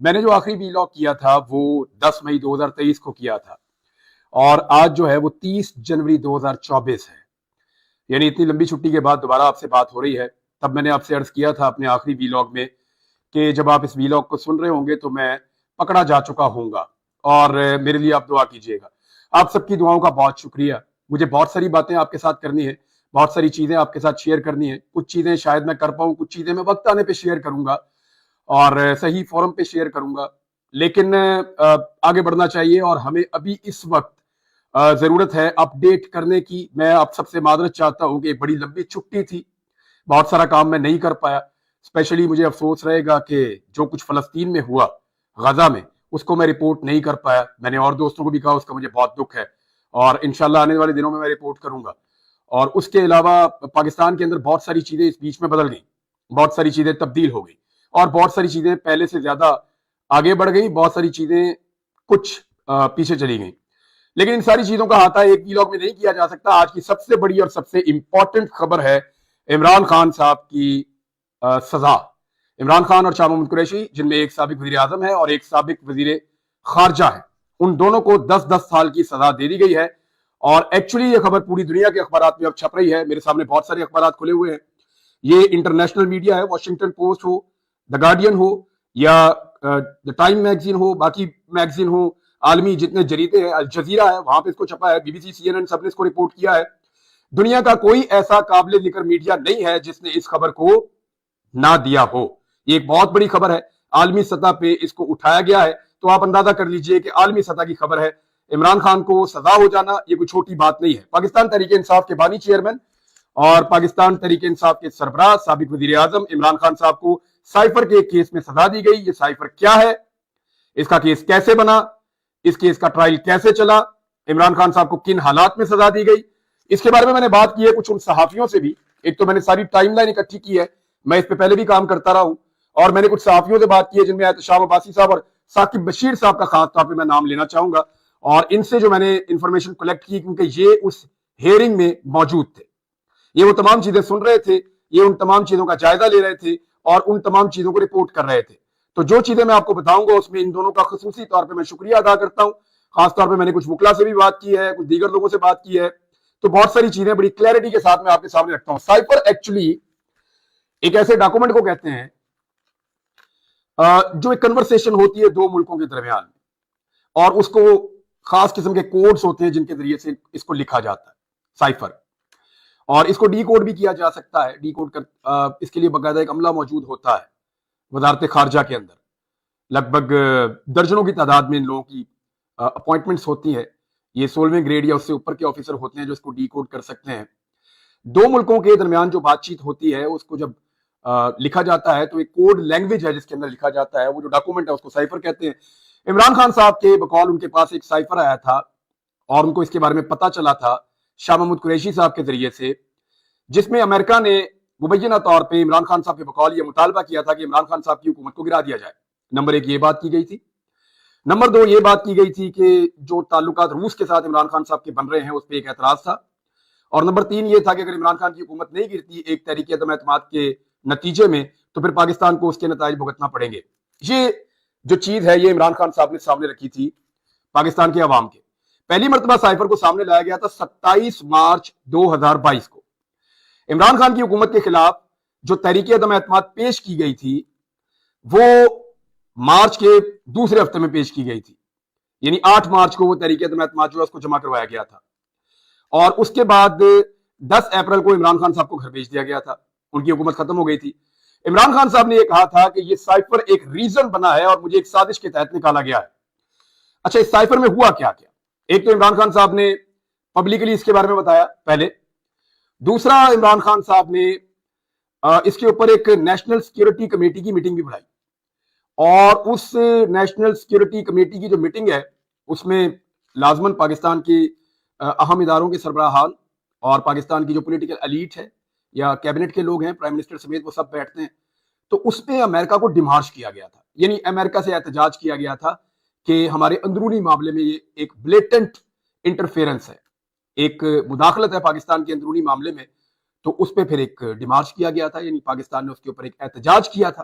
میں نے جو آخری ویلاگ کیا تھا وہ 10 مئی 2023 کو کیا تھا اور آج جو ہے وہ 30 جنوری 2024 ہے، یعنی اتنی لمبی چھٹی کے بعد دوبارہ آپ سے بات ہو رہی ہے۔ تب میں نے آپ سے عرض کیا تھا اپنے آخری ویلاگ میں کہ جب آپ اس ویلاگ کو سن رہے ہوں گے تو میں پکڑا جا چکا ہوں گا اور میرے لیے آپ دعا کیجئے گا۔ آپ سب کی دعاؤں کا بہت شکریہ۔ مجھے بہت ساری باتیں آپ کے ساتھ کرنی ہے، بہت ساری چیزیں آپ کے ساتھ شیئر کرنی ہے۔ کچھ چیزیں شاید میں کر پاؤں، کچھ چیزیں میں وقت آنے پہ شیئر کروں گا اور صحیح فورم پہ شیئر کروں گا، لیکن آگے بڑھنا چاہیے اور ہمیں ابھی اس وقت ضرورت ہے اپ ڈیٹ کرنے کی۔ میں آپ سب سے معذرت چاہتا ہوں کہ ایک بڑی لمبی چھٹی تھی، بہت سارا کام میں نہیں کر پایا۔ اسپیشلی مجھے افسوس رہے گا کہ جو کچھ فلسطین میں ہوا، غزہ میں، اس کو میں رپورٹ نہیں کر پایا۔ میں نے اور دوستوں کو بھی کہا، اس کا مجھے بہت دکھ ہے اور انشاءاللہ آنے والے دنوں میں رپورٹ کروں گا۔ اور اس کے علاوہ پاکستان کے اندر بہت ساری چیزیں اس بیچ میں بدل گئیں، بہت ساری چیزیں تبدیل ہو گئی اور بہت ساری چیزیں پہلے سے زیادہ آگے بڑھ گئی، بہت ساری چیزیں کچھ پیچھے چلی گئیں۔ لیکن ان ساری چیزوں کا احاطہ ایک ویلاگ میں نہیں کیا جا سکتا۔ آج کی سب سے بڑی اور سب سے امپورٹنٹ خبر ہے عمران خان صاحب کی سزا۔ عمران خان اور شاہ محمود قریشی، جن میں ایک سابق وزیر اعظم ہے اور ایک سابق وزیر خارجہ ہے، ان دونوں کو 10 سال کی سزا دے دی گئی ہے۔ اور ایکچولی یہ خبر پوری دنیا کے اخبارات میں اب چھپ رہی ہے۔ میرے سامنے بہت سارے اخبارات کھلے ہوئے ہیں، یہ انٹرنیشنل میڈیا ہے، واشنگٹن پوسٹ ہو، دا گارڈین ہو یا دا ٹائم میگزین ہو، باقی میگزین ہو، عالمی جتنے جریدے ہیں، الجزیرہ ہے وہاں پہ اس کو چھپا ہے، B B C, C N N, سب نے اس کو رپورٹ کیا ہے۔ دنیا کا کوئی ایسا قابل ذکر میڈیا نہیں ہے جس نے اس خبر کو نہ دیا ہو۔ یہ ایک بہت بڑی خبر ہے، عالمی سطح پہ اس کو اٹھایا گیا ہے، تو آپ اندازہ کر لیجئے کہ عالمی سطح کی خبر ہے۔ عمران خان کو سزا ہو جانا یہ کوئی چھوٹی بات نہیں ہے۔ پاکستان تحریک انصاف کے بانی چیئرمین اور پاکستان تحریک انصاف کے سربراہ سابق وزیر اعظم عمران خان صاحب کو سائفر کے کیس میں سزا دی گئی۔ یہ سائفر کیا ہے، اس کا کیس کیسے بنا، اس کیس کا ٹرائل کیسے چلا، عمران خان صاحب کو کن حالات میں سزا دی گئی، اس کے بارے میں نے بات کی ہے کچھ ان صحافیوں سے بھی۔ ایک تو میں نے ساری ٹائم لائن اکٹھی کی ہے، میں اس پہ پہلے بھی کام کرتا رہا ہوں، اور میں نے کچھ صحافیوں سے بات کی ہے جن میں احتشام عباسی صاحب اور ثاقب بشیر صاحب کا خاص طور پہ میں نام لینا چاہوں گا، اور ان سے جو میں نے انفارمیشن کلیکٹ کی کیونکہ یہ اس ہیئرنگ میں موجود تھے، یہ وہ تمام چیزیں سن رہے تھے، یہ ان تمام چیزوں کا جائزہ لے رہے تھے اور ان تمام چیزوں کو رپورٹ کر رہے تھے۔ تو جو چیزیں میں آپ کو بتاؤں گا اس میں ان دونوں کا خصوصی طور پہ میں شکریہ ادا کرتا ہوں۔ خاص طور پہ میں نے کچھ وکلا سے بھی بات کی ہے، کچھ دیگر لوگوں سے بات کی ہے، تو بہت ساری چیزیں بڑی کلیئرٹی کے ساتھ میں آپ کے سامنے رکھتا ہوں۔ سائفر ایکچولی ایک ایسے ڈاکومنٹ کو کہتے ہیں جو ایک کنورسیشن ہوتی ہے دو ملکوں کے درمیان، اور اس کو خاص قسم کے کوڈز ہوتے ہیں جن کے ذریعے سے اس کو لکھا جاتا ہے، سائفر، اور اس کو ڈی کوڈ بھی کیا جا سکتا ہے۔ ڈی کوڈ اس کے لیے باقاعدہ ایک عملہ موجود ہوتا ہے وزارت خارجہ کے اندر، لگ بھگ درجنوں کی تعداد میں ان لوگوں کی اپوائنٹمنٹس ہوتی ہیں۔ یہ 16ویں گریڈ یا اس سے اوپر کے آفیسر ہوتے ہیں جو اس کو ڈی کوڈ کر سکتے ہیں۔ دو ملکوں کے درمیان جو بات چیت ہوتی ہے اس کو جب لکھا جاتا ہے تو ایک کوڈ لینگویج ہے جس کے اندر لکھا جاتا ہے، وہ جو ڈاکومنٹ ہے اس کو سائفر کہتے ہیں۔ عمران خان صاحب کے بقول ان کے پاس ایک سائفر آیا تھا اور ان کو اس کے بارے میں پتہ چلا تھا شاہ محمود قریشی صاحب کے ذریعے سے، جس میں امریکہ نے مبینہ طور پہ عمران خان صاحب کے بقول یہ مطالبہ کیا تھا کہ عمران خان صاحب کی حکومت کو گرا دیا جائے۔ نمبر ایک یہ بات کی گئی تھی۔ نمبر دو یہ بات کی گئی تھی کہ جو تعلقات روس کے ساتھ عمران خان صاحب کے بن رہے ہیں اس پہ ایک اعتراض تھا، اور نمبر تین یہ تھا کہ اگر عمران خان کی حکومت نہیں گرتی ایک تحریک عدم اعتماد کے نتیجے میں تو پھر پاکستان کو اس کے نتائج بھگتنا پڑیں گے۔ یہ جو چیز ہے یہ عمران خان صاحب نے سامنے رکھی تھی پاکستان کے عوام کے۔ پہلی مرتبہ سائفر کو سامنے لایا گیا تھا 27 مارچ 2022 کو۔ عمران خان کی حکومت کے خلاف جو تحریک عدم اعتماد پیش کی گئی تھی وہ مارچ کے دوسرے ہفتے میں پیش کی گئی تھی، یعنی 8 مارچ کو وہ تحریک عدم اعتماد جو ہے اس کو جمع کروایا گیا تھا، اور اس کے بعد 10 اپریل کو عمران خان صاحب کو گھر بھیج دیا گیا تھا، ان کی حکومت ختم ہو گئی تھی۔ عمران خان صاحب نے یہ کہا تھا کہ یہ سائفر ایک ریزن بنا ہے اور مجھے ایک سازش کے تحت نکالا گیا ہے۔ اچھا، اس سائفر میں ہوا کیا کیا؟ ایک تو عمران خان صاحب نے پبلکلی اس کے بارے میں بتایا پہلے، دوسرا عمران خان صاحب نے اس کے اوپر ایک نیشنل سیکیورٹی کمیٹی کی میٹنگ بھی بڑھائی، اور اس نیشنل سیکیورٹی کمیٹی کی جو میٹنگ ہے اس میں لازماً پاکستان کے اہم اداروں کے سربراہان اور پاکستان کی جو پولیٹیکل ایلیٹ ہے یا کیبنٹ کے لوگ ہیں، پرائم منسٹر سمیت، وہ سب بیٹھتے ہیں۔ تو اس پہ امریکہ کو ڈیمارش کیا گیا تھا، یعنی امریکہ سے احتجاج کیا گیا تھا کہ ہمارے اندرونی معاملے میں یہ ایک بلیٹنٹ انٹرفیرنس ہے، ایک مداخلت ہے پاکستان کے اندرونی معاملے میں، تو اس پہ پھر ایک ڈیمارش کیا گیا تھا، یعنی پاکستان نے اس کے اوپر ایک احتجاج کیا تھا۔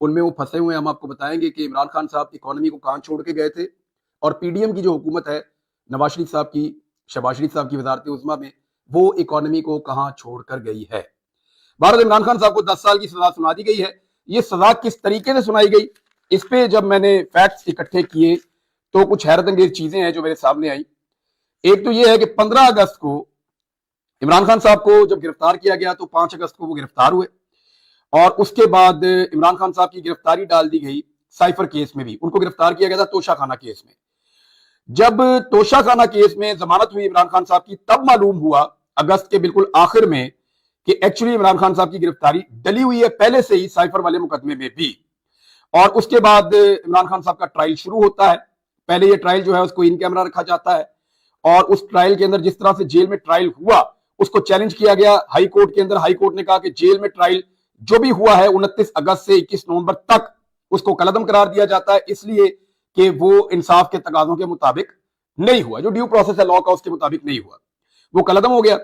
ان میں وہ پھنسے ہوئے ہیں. ہم آپ کو بتائیں گے کہ عمران خان صاحب اکانومی کو کہاں چھوڑ کے گئے تھے, اور پی ڈی ایم کی جو حکومت ہے نواز شریف صاحب کی, شہباز شریف صاحب کی وزارت عظمیٰ میں, وہ اکانومی کو کہاں چھوڑ کر گئی ہے. بھارت عمران خان صاحب کو 10 سال کی سزا سنا دی گئی ہے. یہ سزا کس طریقے سے سنائی گئی, اس پہ جب میں نے فیکٹس اکٹھے کیے تو کچھ حیرت انگیز چیزیں ہیں جو میرے سامنے آئیں. ایک تو یہ ہے کہ 15 اگست کو عمران خان صاحب کو جب گرفتار کیا گیا تو 5 اگست کو وہ گرفتار ہوئے, اور اس کے بعد عمران خان صاحب کی گرفتاری ڈال دی گئی سائفر کیس میں بھی. ان کو گرفتار کیا گیا تھا توشہ خانہ کیس میں. جب توشہ خانہ کیس میں ضمانت ہوئی عمران خان صاحب کی, تب معلوم ہوا اگست کے بالکل آخر میں کہ ایکچولی عمران خان صاحب کی گرفتاری ڈلی ہوئی ہے پہلے سے ہی سائفر والے مقدمے میں بھی. اور اس کے بعد عمران خان صاحب کا ٹرائل شروع ہوتا ہے. پہلے یہ ٹرائل جو ہے اس کو ان کیمرہ رکھا جاتا ہے, اور اس ٹرائل کے اندر جس طرح سے جیل میں ٹرائل ہوا اس کو چیلنج کیا گیا ہائی کورٹ کے اندر. ہائی کورٹ نے کہا کہ جیل میں ٹرائل جو بھی ہوا ہے 29 اگست سے 21 نومبر تک اس کو کالعدم قرار دیا جاتا ہے, اس لیے کہ وہ انصاف کے تقاضوں کے مطابق نہیں ہوا, جو ڈیو پروسیس ہے لا کا اس کے مطابق نہیں ہوا, وہ کالعدم ہو گیا.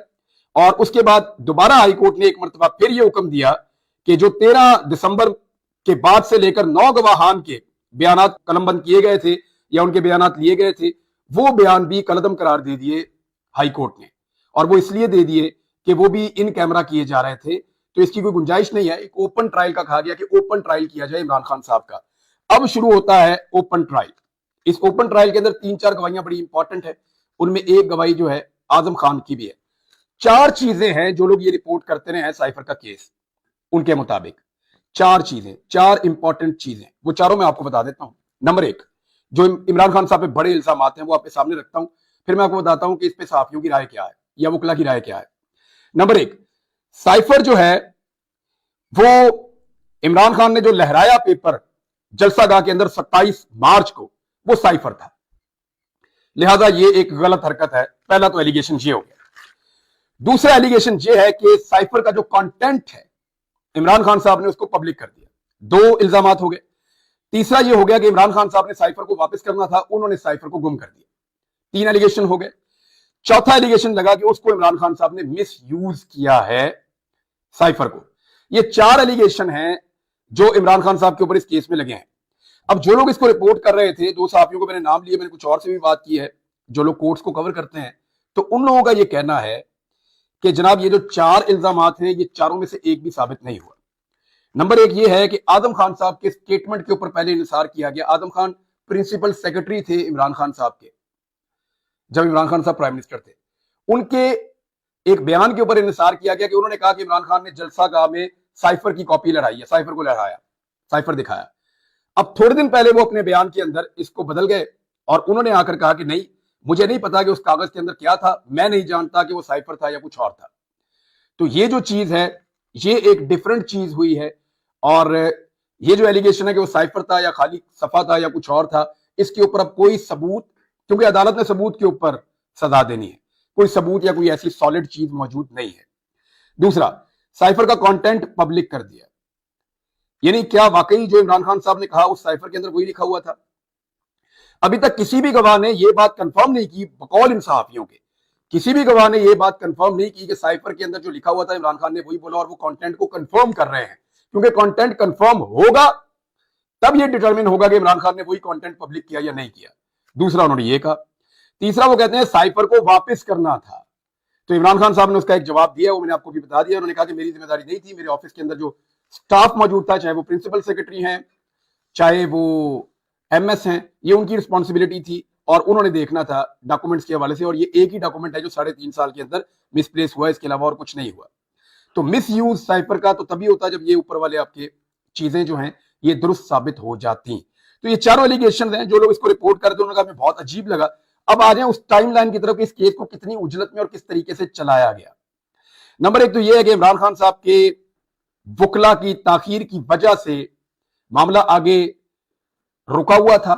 اور اس کے بعد دوبارہ ہائی کورٹ نے ایک مرتبہ پھر یہ حکم دیا کہ جو 13 دسمبر کے بعد سے لے کر 9 گواہان کے بیانات قلم بند کیے گئے تھے یا ان کے بیانات لیے گئے تھے, وہ بیان بھی کالعدم قرار دے دیے ہائی کورٹ نے. اور وہ اس لیے دے دیے کہ وہ بھی ان کیمرہ کیے جا رہے تھے, تو اس کی کوئی گنجائش نہیں ہے. ایک اوپن ٹرائل کا کہا گیا کہ اوپن ٹرائل کیا جائے عمران خان صاحب کا. اب شروع ہوتا ہے اوپن ٹرائل. اس اوپن ٹرائل کے اندر 3-4 گواہیاں بڑی امپورٹنٹ ہیں, ان میں ایک گواہی جو ہے اعظم خان کی بھی ہے. 4 چیزیں ہیں جو لوگ یہ رپورٹ کرتے رہے ہیں سائفر کا کیس, ان کے مطابق 4 چیزیں, 4 امپورٹنٹ چیزیں, وہ چاروں میں آپ کو بتا دیتا ہوں. نمبر 1, جو عمران خان صاحب پہ بڑے الزامات ہیں وہ آپ کے سامنے رکھتا ہوں, پھر میں آپ کو بتاتا ہوں کہ اس پہ صحافیوں کی رائے کیا ہے یا وکلا کی رائے کیا ہے. نمبر 1, سائفر جو ہے وہ عمران خان نے جو لہرایا پیپر جلسہ گاہ کے اندر 27 مارچ کو, وہ سائفر تھا. لہذا یہ ایک غلط حرکت ہے. پہلا تو ایلیگیشن یہ ہو گیا. دوسرا ایلیگیشن یہ ہے کہ سائفر کا جو کانٹینٹ ہے عمران خان صاحب نے اس کو پبلک کر دیا. 2 الزامات ہو گئے. تیسرا یہ ہو گیا کہ عمران خان صاحب نے سائفر کو واپس کرنا تھا, انہوں نے سائفر کو گم کر دیا. 3 ایلیگیشن ہو گئے. چوتھا ایلیگیشن لگا کہ اس کو عمران خان صاحب نے مس یوز کیا ہے سائفر کو. یہ 4 ایلیگیشن ہیں جو عمران خان صاحب کے اوپر اس کیس میں لگے ہیں. اب جو لوگ اس کو رپورٹ کر رہے تھے, 2 صحافیوں کو میں نے نام لیے, میں نے کچھ اور سے بھی بات کی ہے جو لوگ کورٹس کو کور کرتے ہیں, تو ان لوگوں کا یہ کہنا ہے کہ جناب یہ جو 4 الزامات ہیں یہ چاروں میں سے ایک بھی ثابت نہیں ہوا. نمبر 1 یہ ہے کہ اعظم خان صاحب کے سٹیٹمنٹ کے اوپر پہلے انحصار کیا گیا. اعظم خان پرنسپل سیکرٹری تھے عمران خان صاحب کے جب عمران خان صاحب پرائم منسٹر تھے. ان کے ایک بیان کے اوپر انحصار کیا گیا کہ انہوں نے کہا کہ عمران خان نے جلسہ گاہ میں سائفر کی کاپی لڑائی ہے, سائفر کو لہرایا, سائفر دکھایا. اب تھوڑے دن پہلے وہ اپنے بیان کے اندر اس کو بدل گئے اور انہوں نے آ کر کہا کہ نہیں, مجھے نہیں پتا کہ اس کاغذ کے اندر کیا تھا, میں نہیں جانتا کہ وہ سائفر تھا یا کچھ اور تھا. تو یہ جو چیز ہے یہ ایک ڈیفرنٹ چیز ہوئی ہے, اور یہ جو ایلیگیشن ہے کہ وہ سائفر تھا یا خالی صفحہ تھا یا کچھ اور تھا, اس کے اوپر اب کوئی ثبوت, کیونکہ عدالت نے ثبوت کے اوپر سزا دینی ہے, کوئی ثبوت یا کوئی ایسی سالڈ چیز موجود نہیں ہے. دوسرا, سائفر کا کانٹینٹ پبلک کر دیا, یعنی کیا واقعی جو عمران خان صاحب نے کہا اس سائفر کے اندر وہی لکھا ہوا تھا؟ ابھی تک کسی بھی گواہ نے یہ بات کنفرم نہیں کی, بقول ان صحافیوں کے کسی بھی گواہ نے یہ بات کنفرم نہیں کی کہ سائفر کے اندر جو لکھا ہوا تھا عمران خان نے وہی بولا, اور وہ کانٹینٹ کو کنفرم کر رہے ہیں, کیونکہ کانٹینٹ کنفرم ہوگا تب یہ ڈیٹرمن ہوگا کہ عمران خان نے وہی کانٹینٹ پبلک کیا یا نہیں کیا. دوسرا انہوں نے یہ کہا. تیسرا وہ کہتے ہیں سائفر کو واپس کرنا تھا, تو عمران خان صاحب نے اس کا ایک جواب دیا, وہ میں نے آپ کو بھی بتا دیا. انہوں نے کہا کہ میری ذمہ داری نہیں تھی, میرے آفس کے اندر جو سٹاف موجود تھا, چاہے وہ پرنسپل سیکرٹری ہیں چاہے وہ ایم ایس ہیں, یہ ان کی رسپانسبلٹی تھی, اور انہوں نے دیکھنا تھا ڈاکومنٹس کے حوالے سے, اور یہ ایک ہی ڈاکومنٹ ہے جو 3.5 سال کے اندر مس پلیس ہوا, اس کے علاوہ اور کچھ نہیں ہوا. تو مس یوز سائفر کا تو تبھی ہوتا جب یہ اوپر والے آپ کے چیزیں جو ہیں یہ درست ثابت ہو جاتی. تو یہ چاروں ایلیگیشنز ہیں جو لوگ اس کو رپورٹ کرتے ہیں, انہوں نے کہا ہمیں بہت عجیب لگا. اب آ جائیں اس ٹائم لائن کی طرف کہ اس کیس کو کتنی اجلت میں اور کس طریقے سے چلایا گیا. نمبر 1 تو یہ ہے کہ عمران خان صاحب کے وکلا کی تاخیر کی وجہ سے معاملہ آگے رکا ہوا تھا,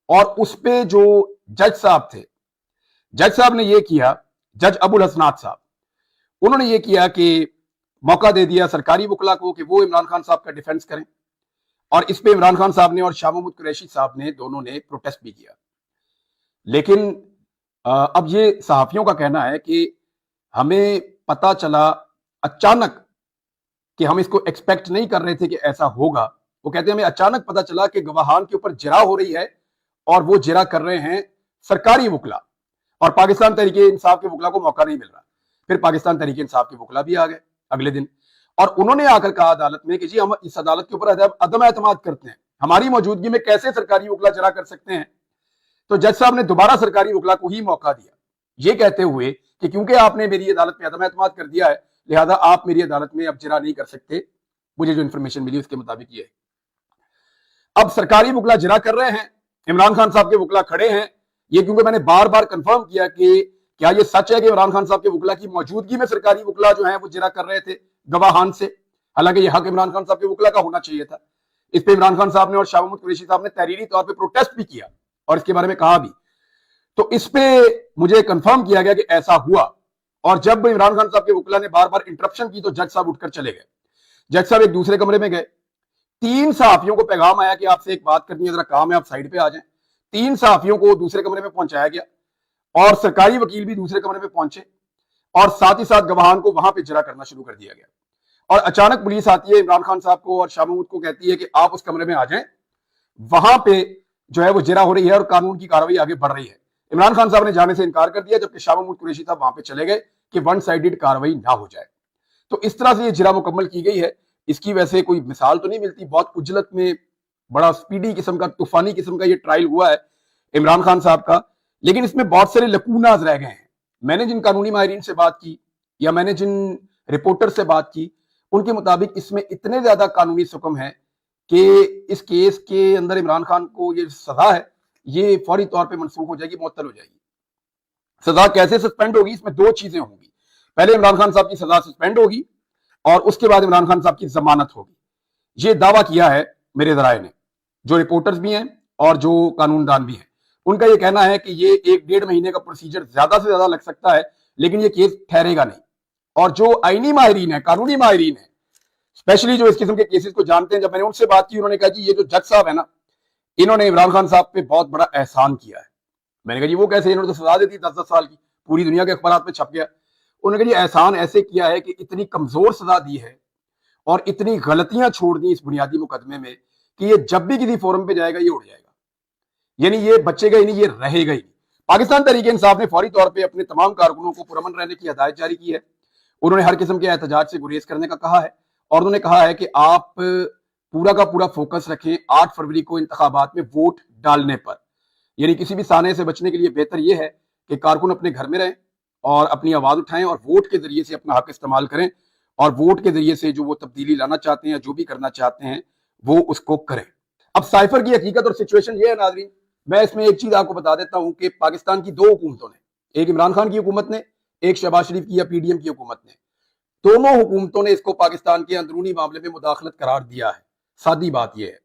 اور اس پہ جو جج صاحب تھے, جج صاحب نے یہ کیا, جج ابو الحسنات صاحب, انہوں نے یہ کیا کہ موقع دے دیا سرکاری وکلا کو کہ وہ عمران خان صاحب کا ڈیفنس کریں, اور اس پہ عمران خان صاحب نے اور شاہ محمود قریشی صاحب نے دونوں نے پروٹیسٹ بھی کیا. لیکن اب یہ صحافیوں کا کہنا ہے کہ ہمیں پتا چلا اچانک کہ ہم اس کو ایکسپیکٹ نہیں کر رہے تھے کہ ایسا ہوگا, وہ کہتے ہیں ہمیں اچانک پتا چلا کہ گواہان کے اوپر جرا ہو رہی ہے اور وہ جرا کر رہے ہیں سرکاری وکلا، اور پاکستان تحریک انصاف کے وکلا کو موقع نہیں مل رہا۔ پھر پاکستان تحریک انصاف کے وکلا بھی آ گئے اگلے دن، اور انہوں نے آ کر کہا عدالت میں کہ جی ہم اس عدالت کے اوپر عدم اعتماد کرتے ہیں، ہماری موجودگی میں کیسے سرکاری وکلا جرا کر سکتے ہیں۔ تو جج صاحب نے دوبارہ سرکاری وکلا کو ہی موقع دیا، یہ کہتے ہوئے کہ کیونکہ آپ نے میری عدالت میں عدم اعتماد کر دیا ہے لہذا آپ میری عدالت میں اب جرا نہیں کر سکتے۔ مجھے جو انفارمیشن ملی اس کے مطابق یہ ہے، اب سرکاری وکلا جرا کر رہے ہیں، عمران خان صاحب کے وکلا کھڑے ہیں۔ یہ کیونکہ میں نے بار بار کنفرم کیا کہ کیا یہ سچ ہے کہ عمران خان صاحب کے وکلا کی موجودگی میں سرکاری وکلا جو ہیں وہ جرا کر رہے تھے گواہان سے، حالانکہ یہ حق عمران خان صاحب کے وکلا کا ہونا چاہیے تھا۔ اس پہ عمران خان صاحب نے اور شاہ محمود قریشی صاحب نے تحریری طور پہ پروٹیسٹ بھی کیا اور اس کے بارے میں کہا بھی، تو اس پہ مجھے کنفرم کیا گیا کہ ایسا ہوا۔ اور جب عمران خان صاحب کے وکلا نے بار بار انٹرپشن کی تو جج صاحب اٹھ کر چلے گئے۔ جج صاحب ایک دوسرے کمرے میں گئے، 3 صحافیوں کو پیغام آیا کہ آپ سے ایک بات کرنی ہے، ذرا کام ہے، آپ سائڈ پہ آ جائیں۔ 3 صحافیوں کو دوسرے کمرے میں پہنچایا گیا اور سرکاری وکیل بھی دوسرے کمرے میں پہنچے، اور ساتھ ہی ساتھ گواہان کو وہاں پہ جرا کرنا شروع کر دیا گیا۔ اور اچانک پولیس آتی ہے، عمران خان صاحب کو اور شاہ محمود کو کہتی ہے کہ آپ اس کمرے میں آ جائیں، وہاں پہ جو ہے وہ جرا ہو رہی ہے اور قانون کی کارروائی آگے بڑھ رہی ہے۔ عمران خان صاحب نے جانے سے انکار کر دیا، جبکہ شاہ محمود قریشی صاحب وہاں پہ چلے گئے کہ ون سائیڈڈ کارروائی نہ ہو جائے۔ تو اس طرح سے یہ جرا مکمل کی گئی ہے۔ اس کی ویسے کوئی مثال تو نہیں ملتی، بہت عجلت میں بڑا سپیڈی قسم کا، طوفانی قسم کا یہ ٹرائل ہوا ہے عمران خان صاحب کا، لیکن اس میں بہت سارے لکوناز رہ گئے ہیں۔ میں نے جن قانونی ماہرین سے بات کی یا میں نے جن رپورٹر سے بات کی، ان کے مطابق اس میں اتنے زیادہ قانونی سکم ہیں کہ اس کیس کے اندر عمران خان کو یہ سزا ہے یہ فوری طور پہ منسوخ ہو جائے گی، معطل ہو جائے گی۔ سزا کیسے سسپینڈ ہوگی؟ اس میں 2 چیزیں ہوں گی، پہلے عمران خان صاحب کی سزا سسپینڈ ہوگی اور اس کے بعد عمران خان صاحب کی ضمانت ہوگی۔ یہ دعویٰ کیا ہے میرے ذرائع نے، جو رپورٹرز بھی ہیں اور جو قانون دان بھی ہیں، ان کا یہ کہنا ہے کہ یہ 1-1.5 مہینے کا پروسیجر زیادہ سے زیادہ لگ سکتا ہے، لیکن یہ کیس ٹھہرے گا نہیں۔ اور جو آئینی ماہرین ہیں، قانونی ماہرین ہیں، اسپیشلی جو اس قسم کے کیسز کو جانتے ہیں، جب میں نے ان سے بات کی انہوں نے کہا جی یہ جو جج صاحب ہے نا، انہوں نے عمران خان صاحب پہ بہت بڑا احسان کیا ہے۔ میں نے کہا جی وہ کیسے؟ انہوں نے تو سزا دی تھی 10 سال کی، پوری دنیا کے اخبارات میں چھپ گیا۔ انہوں نے کہا جی احسان ایسے کیا ہے کہ اتنی کمزور سزا دی ہے اور اتنی غلطیاں چھوڑ دی اس بنیادی مقدمے میں کہ یہ جب بھی کسی فورم پہ جائے گا یہ اڑ جائے گا، یعنی یہ بچے گا ہی نہیں، یہ رہے گا ہی نہیں۔ پاکستان تحریک انصاف نے فوری طور پہ اپنے تمام کارکنوں کو پرامن رہنے کی ہدایت جاری کی ہے۔ انہوں نے ہر قسم کے احتجاج سے گریز کرنے کا کہا ہے، اور انہوں نے کہا ہے کہ آپ پورا کا پورا فوکس رکھیں 8 فروری کو انتخابات میں ووٹ ڈالنے پر، یعنی کسی بھی سانے سے بچنے کے لیے بہتر یہ ہے کہ کارکن اپنے گھر میں رہیں اور اپنی آواز اٹھائیں اور ووٹ کے ذریعے سے اپنا حق استعمال کریں، اور ووٹ کے ذریعے سے جو وہ تبدیلی لانا چاہتے ہیں، جو بھی کرنا چاہتے ہیں وہ اس کو کریں۔ اب سائفر کی حقیقت اور سچویشن یہ ہے ناظرین، میں اس میں ایک چیز آپ کو بتا دیتا ہوں کہ پاکستان کی 2 حکومتوں نے، ایک عمران خان کی حکومت نے، ایک شہباز شریف کی یا پی ڈی ایم کی حکومت نے، دونوں حکومتوں نے اس کو پاکستان کے اندرونی معاملے میں مداخلت قرار دیا ہے۔ سادی بات یہ ہے،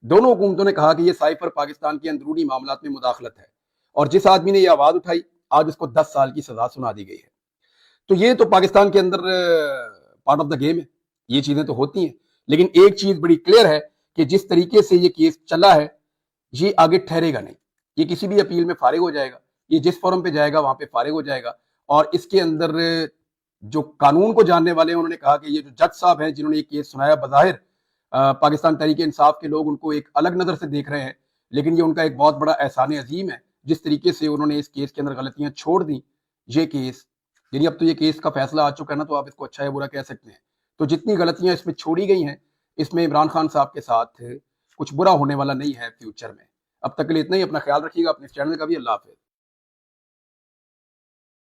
دونوں حکومتوں نے کہا کہ یہ سائفر پاکستان کے اندرونی معاملات میں مداخلت ہے، اور جس آدمی نے یہ آواز اٹھائی آج اس کو 10 سال کی سزا سنا دی گئی ہے۔ تو یہ تو پاکستان کے اندر پارٹ آف دا گیم ہے، یہ چیزیں تو ہوتی ہیں، لیکن ایک چیز بڑی کلیئر ہے کہ جس طریقے سے یہ کیس چلا ہے یہ آگے ٹھہرے گا نہیں، یہ کسی بھی اپیل میں فارغ ہو جائے گا، یہ جس فورم پہ جائے گا وہاں پہ فارغ ہو جائے گا۔ اور اس کے اندر جو قانون کو جاننے والے ہیں انہوں نے کہا کہ یہ جو جج صاحب ہیں جنہوں نے یہ کیس سنایا، بظاہر پاکستان تحریک انصاف کے لوگ ان کو ایک الگ نظر سے دیکھ رہے ہیں، لیکن یہ ان کا ایک بہت بڑا احسان عظیم ہے جس طریقے سے انہوں نے اس کیس کے اندر غلطیاں چھوڑ دیں۔ یہ کیس یعنی اب تو یہ کیس کا فیصلہ آ چکا ہے نا، تو آپ اس کو اچھا یا برا کہہ سکتے ہیں۔ تو جتنی غلطیاں اس میں چھوڑی گئی ہیں، اس میں عمران خان صاحب کے ساتھ کچھ برا ہونے والا نہیں ہے فیوچر میں۔ اب تک کے لیے اتنا ہی، اپنا خیال رکھیے گا، اپنے چینل کا بھی۔ اللہ حافظ۔